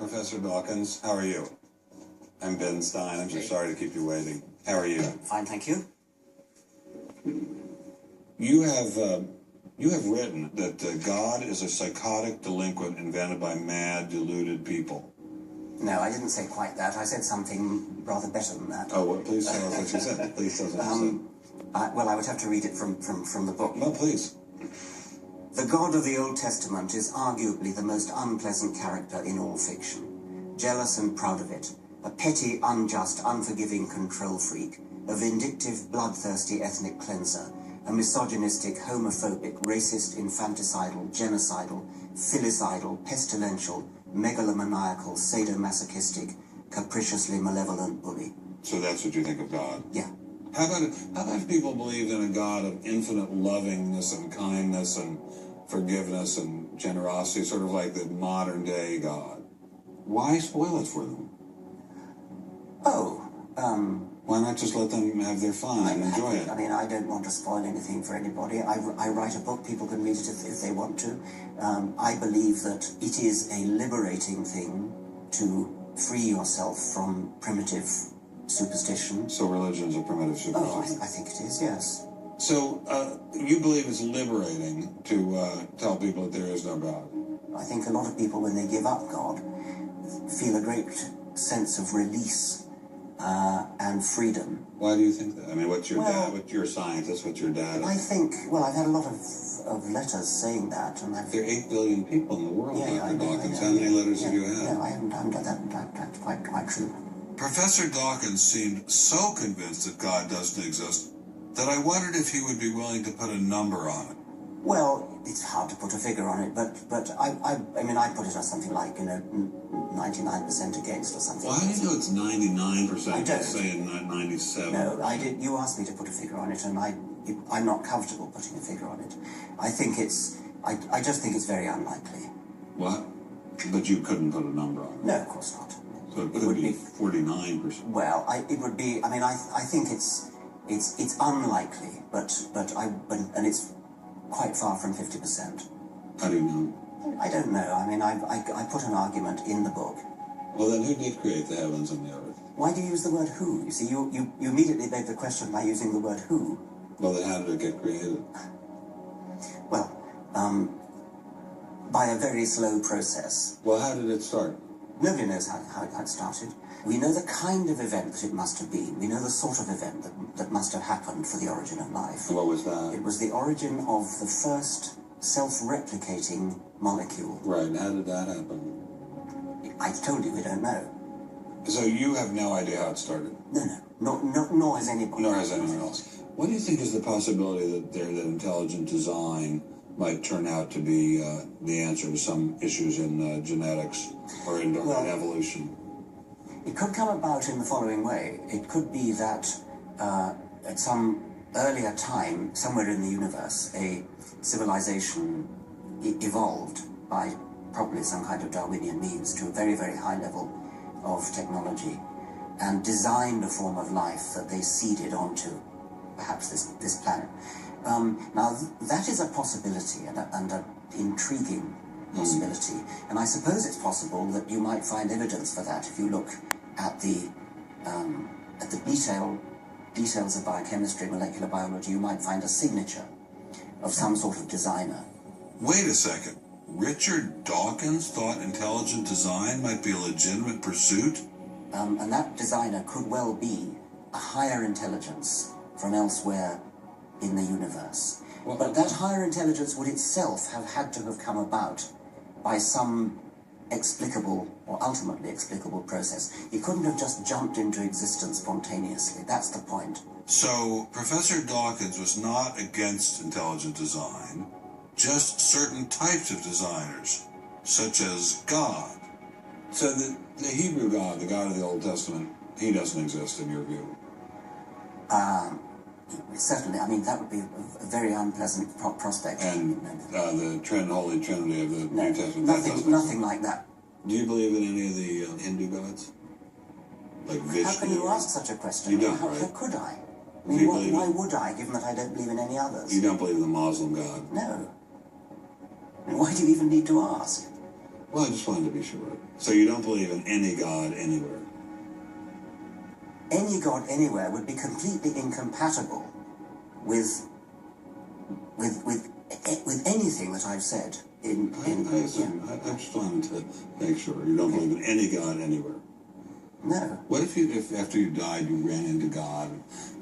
Professor Dawkins. How are you? I'm Ben Stein. I'm so sorry to keep you waiting. How are you? Fine, thank you. You have written that God is a psychotic delinquent invented by mad, deluded people. No, I didn't say quite that. I said something rather better than that. Oh, well, please tell us what you said. Please tell us what you said. Well, I would have to read it from the book. No, please. The God of the Old Testament is arguably the most unpleasant character in all fiction. Jealous and proud of it, a petty, unjust, unforgiving control freak, a vindictive, bloodthirsty ethnic cleanser, a misogynistic, homophobic, racist, infanticidal, genocidal, filicidal, pestilential, megalomaniacal, sadomasochistic, capriciously malevolent bully. So that's what you think of God? Yeah. How about if people believed in a God of infinite lovingness and kindness and forgiveness and generosity, sort of like the modern day God? Why spoil it for them? Why not just let them have their fun and enjoy it? I mean, I don't want to spoil anything for anybody. I write a book, people can read it if they want to. I believe that it is a liberating thing to free yourself from primitive superstition. So religion's a primitive superstition? Oh, I think it is, yes. So you believe it's liberating to tell people that there is no God? I think a lot of people, when they give up God, feel a great sense of release and freedom. Why do you think that? I mean, what's your dad? What's your scientist? What's your dad? I think, well, I've had a lot of letters saying that, and there are 8 billion people in the world, Dr. Dawkins. How many letters have you had? No, I haven't done that. That's quite true. Professor Dawkins seemed so convinced that God doesn't exist that I wondered if he would be willing to put a number on it. Well, it's hard to put a figure on it, but I mean, I put it as something like, 99% against or something. Well, how do you know it's 99%? I don't. Say 97. No, I did. You asked me to put a figure on it, and I'm not comfortable putting a figure on it. I think I just think it's very unlikely. What? But you couldn't put a number on it? No, of course not. So it could be 49%. Well, it would be. I mean, I think it's unlikely, but it's quite far from 50%. How do you know? I don't know. I mean, I put an argument in the book. Well, then who did create the heavens and the earth? Why do you use the word who? You see, you immediately beg the question by using the word who. Well, then how did it get created? Well, by a very slow process. Well, how did it start? Nobody knows how it started. We know the kind of event that it must have been. We know the sort of event that must have happened for the origin of life. What was that? It was the origin of the first self-replicating molecule. Right, and how did that happen? I told you we don't know. So you have no idea how it started? No, nor has anybody. Nor has anyone else. What do you think is the possibility that intelligent design might turn out to be the answer to some issues in genetics or in evolution? It could come about in the following way. It could be that at some earlier time, somewhere in the universe, a civilization evolved by probably some kind of Darwinian means to a very, very high level of technology and designed a form of life that they seeded onto perhaps this planet. Now, that is a possibility and an intriguing possibility, and I suppose it's possible that you might find evidence for that if you look at the details of biochemistry, molecular biology. You might find a signature of some sort of designer. Wait a second. Richard Dawkins thought intelligent design might be a legitimate pursuit? And that designer could well be a higher intelligence from elsewhere in the universe. Well, but that higher intelligence would itself have had to have come about by some explicable or ultimately explicable process. It couldn't have just jumped into existence spontaneously. That's the point. So Professor Dawkins was not against intelligent design, just certain types of designers, such as God. So the Hebrew God, the God of the Old Testament, he doesn't exist in your view? Certainly. I mean, that would be a very unpleasant prospect. And the Holy Trinity of the New Testament? Nothing like that. Do you believe in any of the Hindu gods? Like Vishnu? How can you ask such a question? You don't, how could I? I mean, why would I, given that I don't believe in any others? You don't believe in the Muslim God? No. I mean, why do you even need to ask? Well, I just wanted to be sure. So you don't believe in any God anywhere? Any God anywhere would be completely incompatible with anything that I've said. I just wanted to make sure you don't believe in any God anywhere. No. What if after you died you ran into God?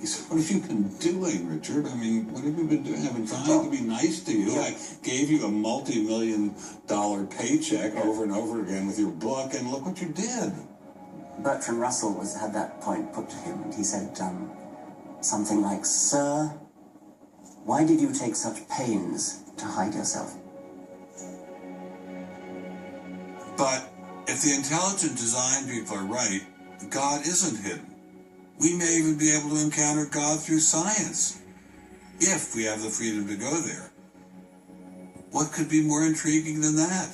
He said, "What have you been doing, Richard? I mean, what have you been doing? I've been trying to be nice to you. I gave you a multi-million-dollar paycheck over and over again with your book, and look what you did." Bertrand Russell had that point put to him, and he said something like, "Sir, why did you take such pains to hide yourself?" But if the intelligent design people are right, God isn't hidden. We may even be able to encounter God through science, if we have the freedom to go there. What could be more intriguing than that?